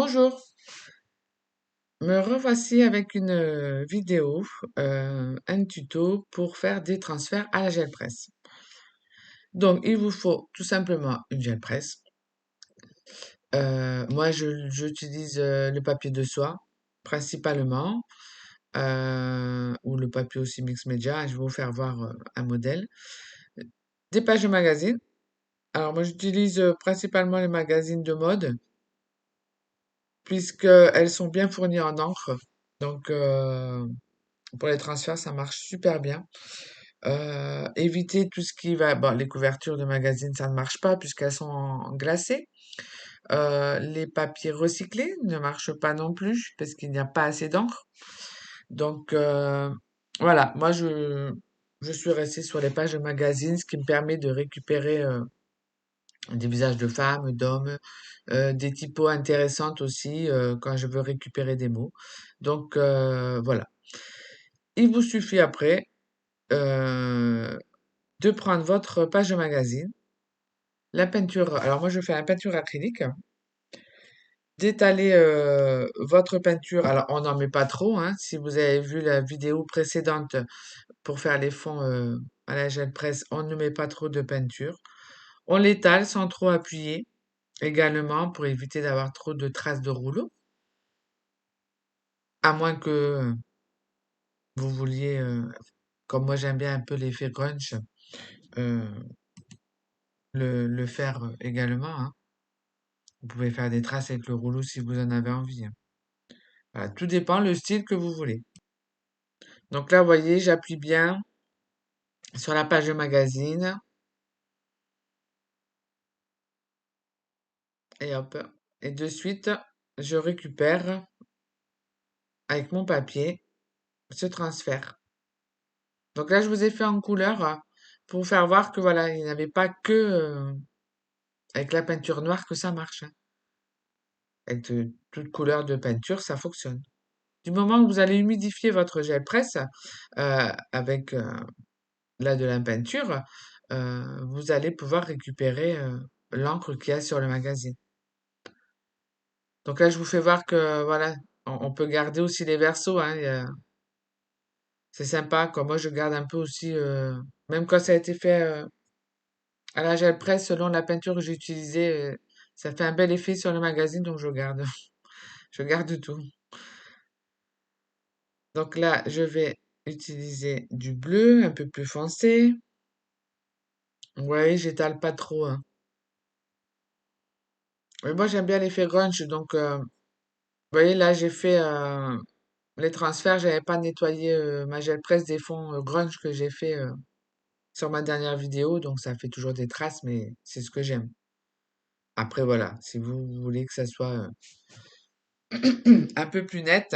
Bonjour, me revoici avec une vidéo, un tuto pour faire des transferts à la gel presse. Donc, il vous faut tout simplement une gel presse. Moi, j'utilise le papier de soie principalement, ou le papier aussi mix média. Je vais vous faire voir un modèle. Des pages de magazines. Alors, moi, j'utilise principalement les magazines de mode, puisqu'elles sont bien fournies en encre. Donc, pour les transferts, ça marche super bien. Éviter tout ce qui va, bon, les couvertures de magazines, ça ne marche pas puisqu'elles sont glacées. Les papiers recyclés ne marchent pas non plus parce qu'il n'y a pas assez d'encre. Donc, voilà, moi, je suis restée sur les pages de magazines, ce qui me permet de récupérer des visages de femmes, d'hommes, des typos intéressantes aussi quand je veux récupérer des mots. Donc, voilà. Il vous suffit après euh, de prendre votre page de magazine, la peinture, alors moi je fais la peinture acrylique, d'étaler votre peinture, alors on n'en met pas trop, hein, si vous avez vu la vidéo précédente pour faire les fonds à la gel presse, on ne met pas trop de peinture. On l'étale sans trop appuyer, également pour éviter d'avoir trop de traces de rouleau, à moins que vous vouliez, comme moi j'aime bien un peu l'effet grunge, euh, le faire également, hein. Vous pouvez faire des traces avec le rouleau si vous en avez envie, hein. Voilà, tout dépend le style que vous voulez. Donc là, vous voyez, j'appuie bien sur la page de magazine et hop. Et de suite, je récupère avec mon papier ce transfert. Donc là, je vous ai fait en couleur pour vous faire voir que voilà, il n'y avait pas que avec la peinture noire que ça marche, hein. Avec toute couleur de peinture, ça fonctionne. Du moment que vous allez humidifier votre gel presse avec là de la peinture, vous allez pouvoir récupérer l'encre qu'il y a sur le magazine. Donc là, je vous fais voir que voilà, on peut garder aussi les versos, hein, c'est sympa. Comme moi, je garde un peu aussi, même quand ça a été fait à la gel presse, selon la peinture que j'ai utilisée, ça fait un bel effet sur le magazine, donc je garde, je garde tout. Donc là, je vais utiliser du bleu un peu plus foncé. Vous voyez, j'étale pas trop, hein. Mais moi, j'aime bien l'effet grunge, donc vous voyez, là, j'ai fait les transferts, j'avais pas nettoyé ma gel presse des fonds grunge que j'ai fait sur ma dernière vidéo, donc ça fait toujours des traces, mais c'est ce que j'aime. Après, voilà, si vous voulez que ça soit un peu plus net,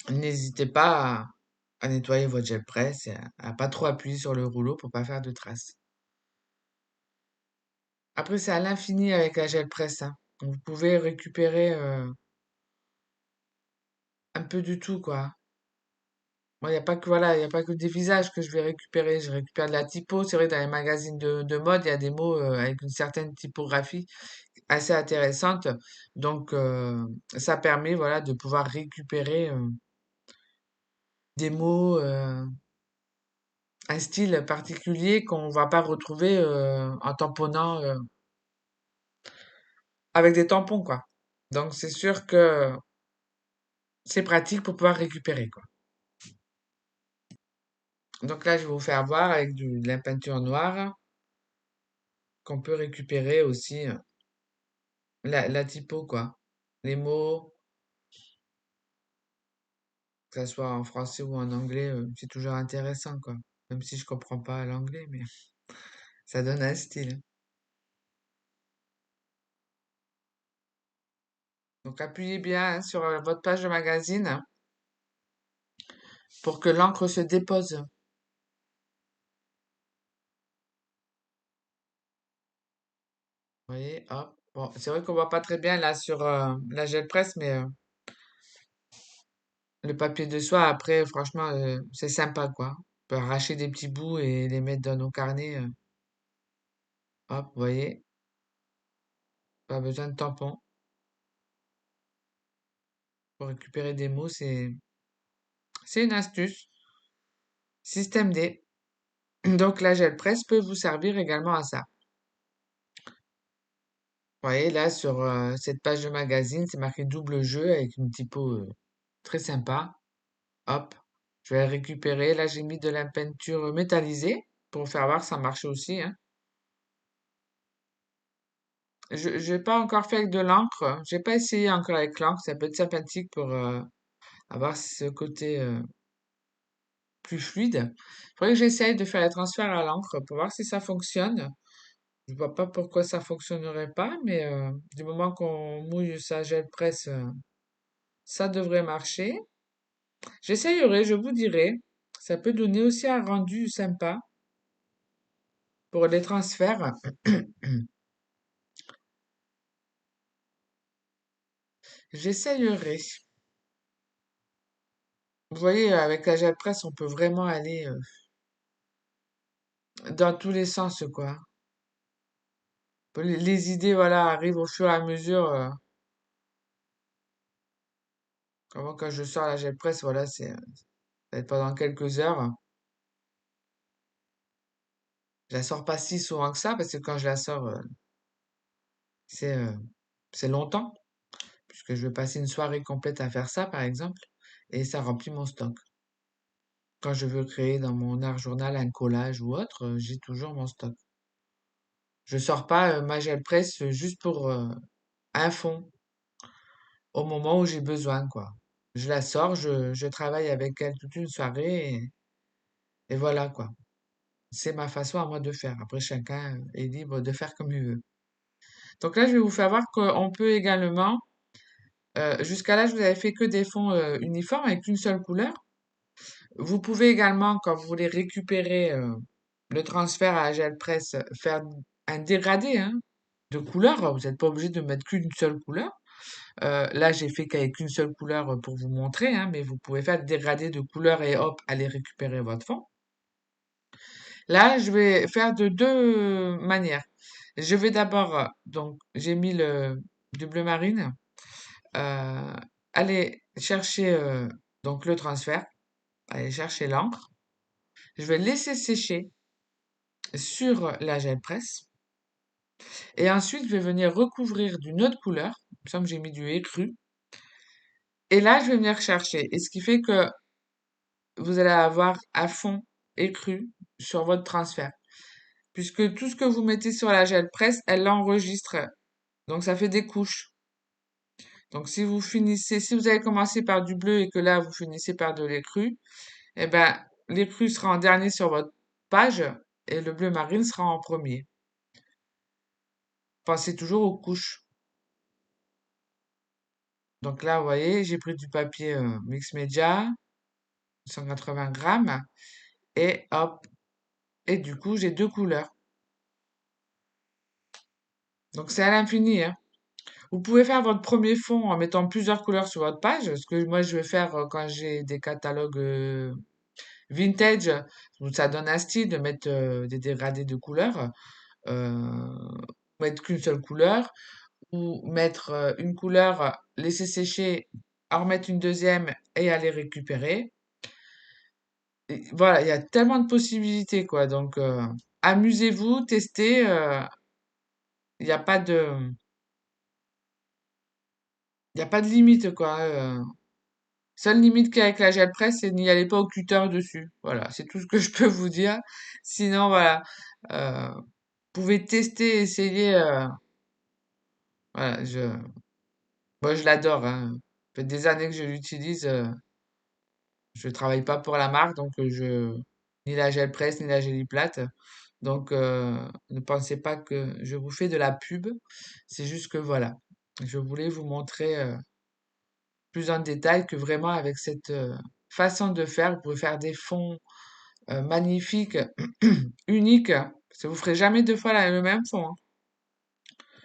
n'hésitez pas à nettoyer votre gel presse et à pas trop appuyer sur le rouleau pour pas faire de traces. Après, c'est à l'infini avec la gel presse, hein. Vous pouvez récupérer un peu du tout, quoi. Moi, il n'y a pas que, voilà, il y a pas que des visages que je vais récupérer. Je récupère de la typo. C'est vrai, dans les magazines de mode, il y a des mots avec une certaine typographie assez intéressante. Donc, ça permet, voilà, de pouvoir récupérer des mots, un style particulier qu'on va pas retrouver en tamponnant avec des tampons, quoi. Donc, c'est sûr que c'est pratique pour pouvoir récupérer, quoi. Donc là, je vais vous faire voir avec de la peinture noire qu'on peut récupérer aussi la typo, quoi. Les mots, que ça soit en français ou en anglais, c'est toujours intéressant, quoi. Même si je comprends pas l'anglais, mais ça donne un style. Donc appuyez bien hein, sur votre page de magazine hein, pour que l'encre se dépose. Vous voyez, hop. Bon, c'est vrai qu'on voit pas très bien là sur la gel presse, mais le papier de soie, après, franchement, c'est sympa, quoi. On peut arracher des petits bouts et les mettre dans nos carnets. Hop, vous voyez, pas besoin de tampon. pour récupérer des mots, c'est une astuce. Système D. Donc la gel presse peut vous servir également à ça. Vous voyez, là, sur cette page de magazine, c'est marqué double jeu avec une typo très sympa. Hop, je vais le récupérer. Là, j'ai mis de la peinture métallisée pour faire voir que ça marche aussi, hein. Je n'ai pas encore fait avec de l'encre. J'ai pas essayé encore avec l'encre. Ça peut être sympathique pour avoir ce côté plus fluide. Il faudrait que j'essaye de faire les transferts à l'encre pour voir si ça fonctionne. Je vois pas pourquoi ça fonctionnerait pas, mais du moment qu'on mouille sa gel presse, ça devrait marcher. J'essayerai, je vous dirai. Ça peut donner aussi un rendu sympa pour les transferts. J'essayerai. Vous voyez, avec la gel presse, on peut vraiment aller dans tous les sens, quoi. Les idées, voilà, arrivent au fur et à mesure. Vraiment, quand je sors la gel presse, voilà, ça va être pendant quelques heures. Je la sors pas si souvent que ça, parce que quand je la sors, c'est euh, c'est longtemps, puisque je vais passer une soirée complète à faire ça, par exemple, et ça remplit mon stock. Quand je veux créer dans mon art journal un collage ou autre, j'ai toujours mon stock. Je sors pas ma gel presse juste pour un fond au moment où j'ai besoin, quoi. Je la sors, je travaille avec elle toute une soirée et voilà, quoi. C'est ma façon à moi de faire. Après, chacun est libre de faire comme il veut. Donc là, je vais vous faire voir qu'on peut également, jusqu'à là, je vous avais fait que des fonds uniformes avec une seule couleur. Vous pouvez également, quand vous voulez récupérer le transfert à la gel presse, faire un dégradé hein, de couleur. Vous n'êtes pas obligé de mettre qu'une seule couleur. Là, j'ai fait qu'avec une seule couleur pour vous montrer, hein, mais vous pouvez faire dégradé de couleur et hop, aller récupérer votre fond. Là, je vais faire de deux manières. Je vais d'abord, donc, j'ai mis du bleu marine, euh, aller chercher donc le transfert, aller chercher l'encre. Je vais laisser sécher sur la gel presse. Et ensuite, je vais venir recouvrir d'une autre couleur. Il me semble que j'ai mis du écru. Et là, je vais venir chercher. Et ce qui fait que vous allez avoir à fond écru sur votre transfert. Puisque tout ce que vous mettez sur la gel presse, elle l'enregistre. Donc, ça fait des couches. Donc, si vous finissez, si vous avez commencé par du bleu et que là, vous finissez par de l'écru, eh ben, l'écru sera en dernier sur votre page et le bleu marine sera en premier. Pensez toujours aux couches. Donc là, vous voyez, j'ai pris du papier mix média, 180 grammes, et hop, et du coup, j'ai deux couleurs. Donc c'est à l'infini, hein. Vous pouvez faire votre premier fond en mettant plusieurs couleurs sur votre page, ce que moi je vais faire quand j'ai des catalogues vintage, où ça donne un style de mettre des dégradés de couleurs, euh, mettre qu'une seule couleur, ou mettre une couleur, laisser sécher, en remettre une deuxième et aller récupérer. Et voilà, il y a tellement de possibilités, quoi. Donc, amusez-vous, testez. Il n'y a pas de, il y a pas de limite, quoi. Seule limite qu'il y a avec la gel presse, c'est n'y allez pas au cutter dessus. Voilà, c'est tout ce que je peux vous dire. Sinon, voilà, vous pouvez tester, essayer. Voilà, moi, je l'adore, hein. Ça fait des années que je l'utilise. Je travaille pas pour la marque, donc ni la gel presse ni la Géliplate. Donc ne pensez pas que je vous fais de la pub. C'est juste que voilà, je voulais vous montrer plus en détail que vraiment avec cette façon de faire, vous pouvez faire des fonds magnifiques, uniques. Ça vous ferez jamais deux fois le même fond, hein.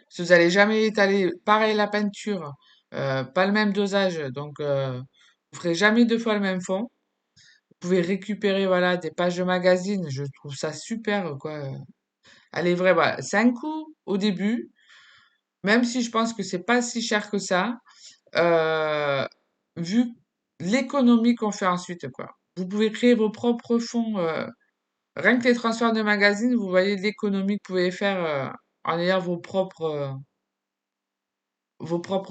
Si vous allez jamais étaler pareil la peinture, pas le même dosage, donc vous ferez jamais deux fois le même fond. Vous pouvez récupérer voilà des pages de magazine, je trouve ça super quoi. Elle est vraie, voilà. C'est un coût au début, même si je pense que c'est pas si cher que ça. Euh, vu l'économie qu'on fait ensuite, quoi. Vous pouvez créer vos propres fonds. Rien que les transferts de magazines, vous voyez l'économie que vous pouvez faire en ayant vos propres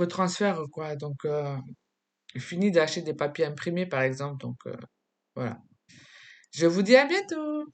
transferts, quoi. Donc, fini d'acheter des papiers imprimés, par exemple. Donc, voilà. Je vous dis à bientôt!